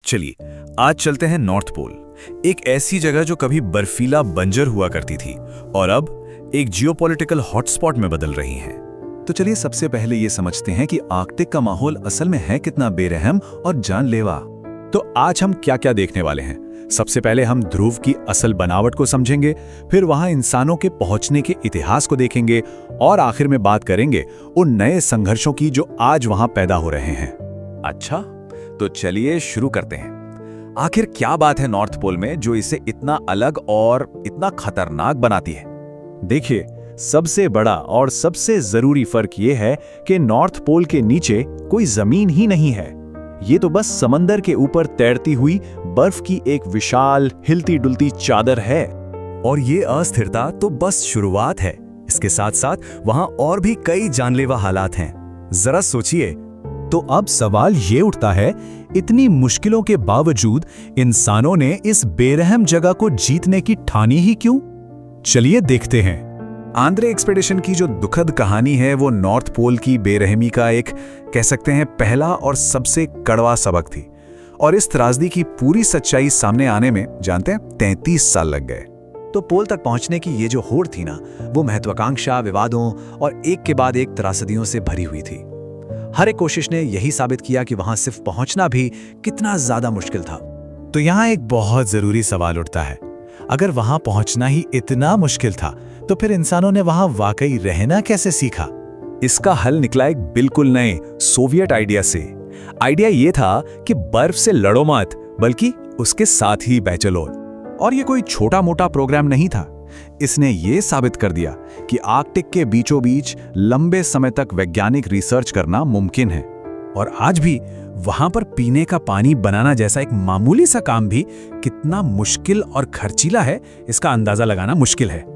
चलिए आज चलते हैं नॉर्थ पोल, एक ऐसी जगह जो कभी बर्फीला बंजर हुआ करती थी और अब एक जियोपॉलिटिकल हॉटस्पॉट में बदल रही है। तो चलिए सबसे पहले ये समझते हैं कि आर्कटिक का माहौल असल में है कितना बेरहम और जानलेवा। तो आज हम क्या क्या देखने वाले हैं। सबसे पहले हम ध्रुव की असल बनावट को समझेंगे, फिर वहां इंसानों के पहुंचने के इतिहास को देखेंगे और आखिर में बात करेंगे उन नए संघर्षों की जो आज वहां पैदा हो रहे हैं। अच्छा, तो चलिए शुरू करते हैं। आखिर क्या बात है नॉर्थ पोल में जो इसे इतना अलग और इतना खतरनाक बनाती है? देखिए, सबसे बड़ा और सबसे जरूरी फर्क ये है कि नॉर्थ पोल के नीचे कोई जमीन ही नहीं है। ये तो बस समंदर के ऊपर तैरती हुई बर्फ की एक विशाल हिलती डुलती चादर है। और ये अस्थिरता तो बस शुरुआत है, इसके साथ साथ वहां और भी कई जानलेवा हालात हैं। जरा सोचिए। तो अब सवाल ये उठता है, इतनी मुश्किलों के बावजूद इंसानों ने इस बेरहम जगह को जीतने की ठानी ही क्यों? चलिए देखते हैं। आंद्रे एक्सपेडिशन की जो दुखद कहानी है वो नॉर्थ पोल की बेरहमी का एक कह सकते हैं पहला और सबसे कड़वा सबक थी। और इस त्रासदी की पूरी सच्चाई सामने आने में जानते हैं 33 साल लग गए। तो पोल तक पहुंचने की ये जो होड़ थी ना, वो महत्वाकांक्षा, विवादों और एक के बाद एक त्रासदियों से भरी हुई थी। हर एक कोशिश ने यही साबित किया कि वहां सिर्फ पहुंचना भी कितना ज्यादा मुश्किल था। तो यहाँ एक बहुत जरूरी सवाल उठता है, अगर वहां पहुंचना ही इतना मुश्किल था तो फिर इंसानों ने वहां वाकई रहना कैसे सीखा? इसका हल निकला एक बिल्कुल नए सोवियत आइडिया से। आइडिया ये था कि बर्फ से लड़ो मत, बल्कि उसके साथ ही बह चलो। और ये कोई छोटा मोटा प्रोग्राम नहीं था। इसने ये साबित कर दिया कि आर्कटिक के बीचों बीच लंबे समय तक वैज्ञानिक रिसर्च करना मुमकिन है। और आज भी वहां पर पीने का पानी बनाना जैसा एक मामूली सा काम भी कितना मुश्किल और खर्चीला है, इसका अंदाजा लगाना मुश्किल है।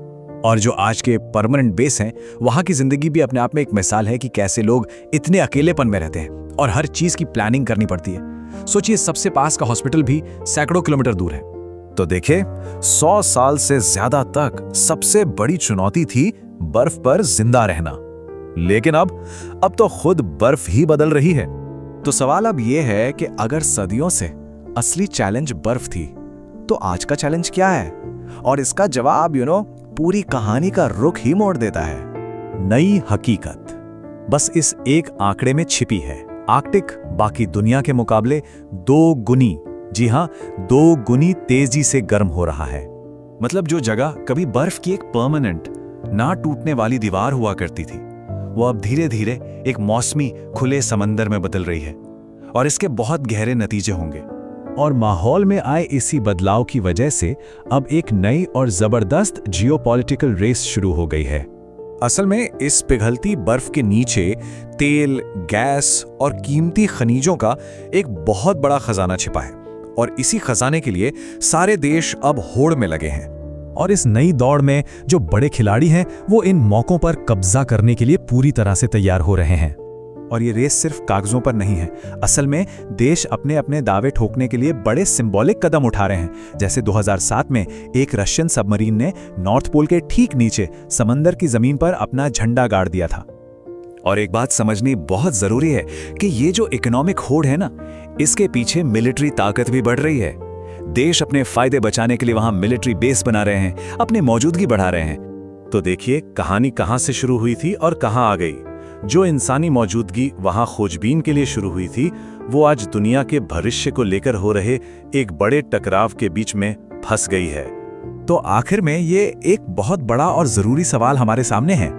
और जो आज के परमानेंट बेस हैं, वहां की जिंदगी भी अपने आप में एक मिसाल है कि कैसे लोग इतने अकेलेपन में रहते हैं और हर चीज की प्लानिंग करनी पड़ती है। सोचिए, सबसे पास का हॉस्पिटल भी सैकड़ों किलोमीटर दूर है। तो देखे, 100 साल से ज्यादा तक सबसे बड़ी चुनौती थी बर्फ पर जिंदा रहना। लेकिन अब तो खुद बर्फ ही बदल रही है। तो सवाल अब यह है कि अगर सदियों से असली चैलेंज बर्फ थी, तो आज का चैलेंज क्या है? और इसका जवाब पूरी कहानी का रुख ही मोड़ देता है। नई हकीकत बस इस एक आंकड़े में छिपी है। आर्कटिक बाकी दुनिया के मुकाबले 2 गुनी, जी हां, 2 गुनी तेजी से गर्म हो रहा है। मतलब जो जगह कभी बर्फ की एक परमानेंट, ना टूटने वाली दीवार हुआ करती थी, वो अब धीरे धीरे एक मौसमी खुले समंदर में बदल रही है। और इसके बहुत गहरे नतीजे होंगे। और माहौल में आए इसी बदलाव की वजह से अब एक नई और जबरदस्त जियोपॉलिटिकल रेस शुरू हो गई है। असल में इस पिघलती बर्फ के नीचे तेल, गैस और कीमती खनिजों का एक बहुत बड़ा खजाना छिपा है। और इसी खजाने के लिए सारे देश अब होड़ में लगे हैं। और इस नई दौड़ में जो बड़े खिलाड़ी हैं, वो इन मौकों पर कब्जा करने के लिए पूरी तरह से तैयार हो रहे हैं। और ये रेस सिर्फ कागजों पर नहीं है। असल में देश अपने अपने दावे ठोकने के लिए बड़े सिंबॉलिक कदम उठा रहे हैं। जैसे 2007 में एक रशियन सबमरीन ने नॉर्थ पोल के ठीक नीचे समंदर की जमीन पर अपना झंडा गाड़ दिया था। और एक बात समझनी बहुत जरूरी है कि ये जो इकोनॉमिक होड़ है ना, इसके पीछे मिलिट्री ताकत भी बढ़ रही है। देश अपने फायदे बचाने के लिए वहां मिलिट्री बेस बना रहे हैं, अपनी मौजूदगी बढ़ा रहे हैं। तो देखिए, कहानी कहां से शुरू हुई थी और कहां आ गई। जो इंसानी मौजूदगी वहां खोजबीन के लिए शुरू हुई थी, वो आज दुनिया के भविष्य को लेकर हो रहे एक बड़े टकराव के बीच में फंस गई है। तो आखिर में ये एक बहुत बड़ा और जरूरी सवाल हमारे सामने है।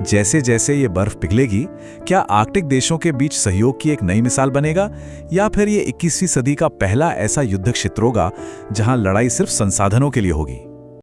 जैसे जैसे ये बर्फ पिघलेगी, क्या आर्कटिक देशों के बीच सहयोग की एक नई मिसाल बनेगा, या फिर ये 21वीं सदी का पहला ऐसा युद्ध क्षेत्र होगा जहां लड़ाई सिर्फ संसाधनों के लिए होगी?